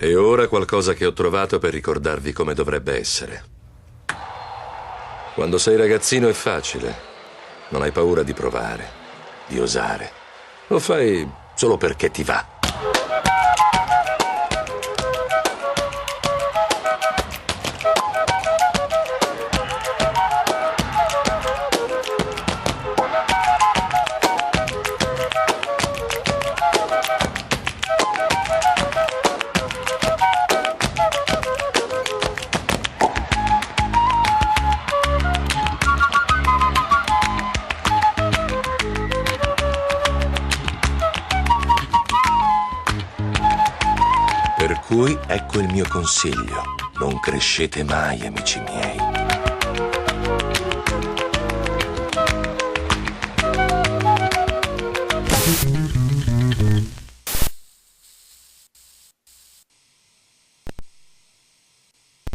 E ora qualcosa che ho trovato per ricordarvi come dovrebbe essere. Quando sei ragazzino è facile. Non hai paura di provare, di osare. Lo fai solo perché ti va. Per cui ecco il mio consiglio. Non crescete mai, amici miei.